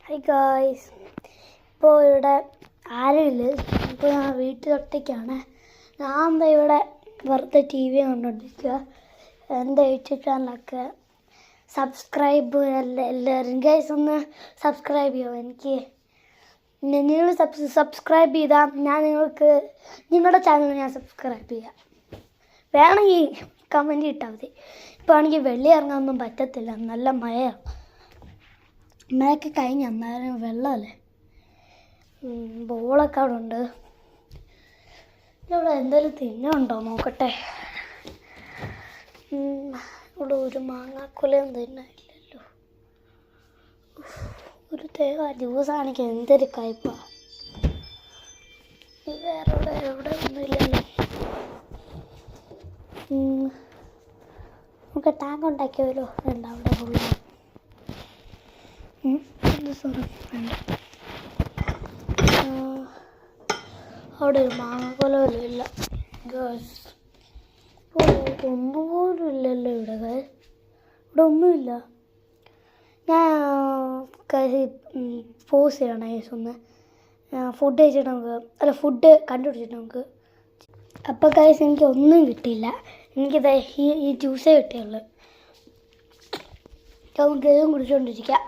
Hi guys, ഇപ്പോൾ ഇവിടെ ആരുമില്ല. ഇപ്പോൾ ഞാൻ വീട്ടിലൊറ്റയ്ക്കാണ്. ഞാൻ എന്താ ഇവിടെ വെറുതെ ടി വി കണ്ടുകൊണ്ടിരിക്കുക. എൻ്റെ യൂട്യൂബ് ചാനലൊക്കെ സബ്സ്ക്രൈബ് എല്ലാവരും ഗൈസ് ഒന്ന് സബ്സ്ക്രൈബ് ചെയ്യുമോ? എനിക്ക് നിങ്ങൾ സബ്സ്ക്രൈബ് ചെയ്താൽ ഞാൻ നിങ്ങളുടെ ചാനൽ ഞാൻ സബ്സ്ക്രൈബ് ചെയ്യാം. വേണമെങ്കിൽ കമൻറ്റ് ഇട്ടാൽ മതി. ഇപ്പോൾ ആണെങ്കിൽ വെള്ളി ഇറങ്ങാനൊന്നും പറ്റത്തില്ല, നല്ല മഴയാണ്. മഴയൊക്കെ കഴിഞ്ഞ് അന്നേരം വെള്ളമല്ലേ. ബോളൊക്കെ അവിടെ ഉണ്ട്. ഇവിടെ എന്തെങ്കിലും തിന്നുണ്ടോ നോക്കട്ടെ. ഇവിടെ ഒരു മാങ്ങാക്കൊലയും തിന്നില്ലല്ലോ. ഒരു തേങ്ങ ജ്യൂസാണെങ്കിൽ എന്തൊരു കയ്പാ. വേറെ എവിടെ ഒന്നുമില്ലല്ലോ. നമുക്ക് ടാങ്ക് ഉണ്ടാക്കിയല്ലോ. വേണ്ട, അവിടെ ഫുള്ള് അവിടെ ഒരു മാങ്ങാക്കൊല പോലും ഇല്ല. ഒന്നുപോലും ഇല്ലല്ലോ ഇവിടെ ഒന്നുമില്ല. ഞാൻ പോസ് ചെയ്യണം ഒന്ന്. ഫുഡ് കഴിച്ചിട്ട് ഫുഡ് കണ്ടുപിടിച്ചിട്ട് നമുക്ക്. അപ്പോൾ ഗൈസ് എനിക്ക് ഒന്നും കിട്ടിയില്ല. എനിക്കിത് ഈ ജ്യൂസേ കിട്ടിയുള്ളൂ. നമുക്ക് ഇതും കുടിച്ചുകൊണ്ടിരിക്കാം.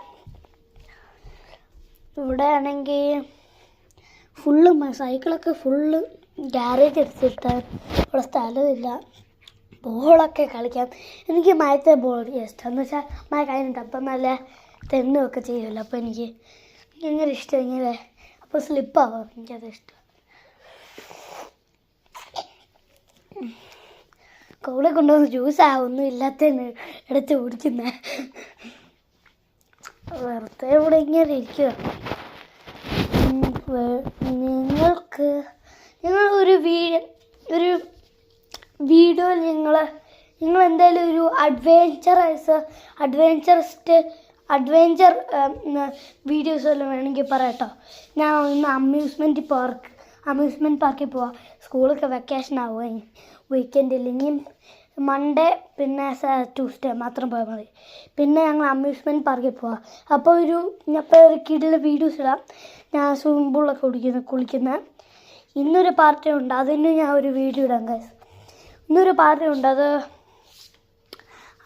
ഇവിടെ ആണെങ്കിൽ ഫുള്ള് സൈക്കിളൊക്കെ ഫുള്ള് ഗ്യാരേജ് എടുത്തിട്ട് ഇവിടെ സ്ഥലമില്ല. ബോളൊക്കെ കളിക്കാം. എനിക്ക് മഴത്തെ ബോൾ ഇഷ്ടം. എന്ന് വെച്ചാൽ മഴ കഴിഞ്ഞിട്ട് അപ്പം നല്ല തെന്നുമൊക്കെ ചെയ്യുമല്ലോ. അപ്പോൾ എനിക്ക് ഭയങ്കര ഇഷ്ടം ഇങ്ങനെ. അപ്പോൾ സ്ലിപ്പാവും, എനിക്കത് ഇഷ്ടം. കോളെ കൊണ്ടുവന്ന് ജ്യൂസാവൊന്നും ഇല്ലാത്തതിന് എടുത്ത് കുടിക്കുന്നത്. വെറുതെ ഇവിടെ ഇങ്ങനെ ഇരിക്കുക. നിങ്ങൾ ഒരു വീഡിയോയിൽ നിങ്ങൾ എന്തായാലും ഒരു അഡ്വെഞ്ചർ വീഡിയോസ് വല്ലതും വേണമെങ്കിൽ പറയാട്ടോ. ഞാൻ ഇന്ന് അമ്യൂസ്മെൻറ്റ് പാർക്കിൽ പോവാം. സ്കൂളൊക്കെ വെക്കേഷൻ ആവുക വീക്കെൻഡിൽ. ഇനിയും മൺഡേ പിന്നെ ട്യൂസ്ഡേ മാത്രം പോയാൽ മതി. പിന്നെ ഞങ്ങൾ അമ്യൂസ്മെൻറ്റ് പാർക്കിൽ പോവാം. അപ്പോൾ ഒരു കിടില വീഡിയോസ് ഇടാം. ഞാൻ സ്വിമ്മിംഗ് പൂളിലൊക്കെ കുളിക്കുന്ന ഇന്നൊരു പാർട്ടി ഉണ്ട്. അതിന് ഞാൻ ഒരു വീഡിയോ ഇടാം ഗൈസ്. ഇന്നൊരു പാർട്ടി ഉണ്ട്.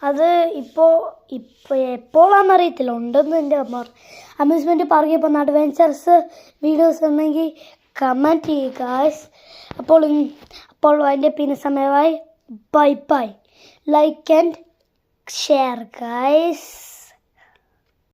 അത് ഇപ്പോൾ എപ്പോഴാണെന്നറിയത്തില്ല. ഉണ്ടെന്ന് എൻ്റെ അമ്മ. അമ്യൂസ്മെൻറ്റ് പാർക്കിൽ പോകുന്ന അഡ്വെഞ്ചർസ് വീഡിയോസ് ഉണ്ടെങ്കിൽ കമൻറ്റ് ചെയ്യുക ഗൈസ്. അപ്പോൾ അതിൻ്റെ പിന്നെ സമയമായി. Bye. Like and share, guys.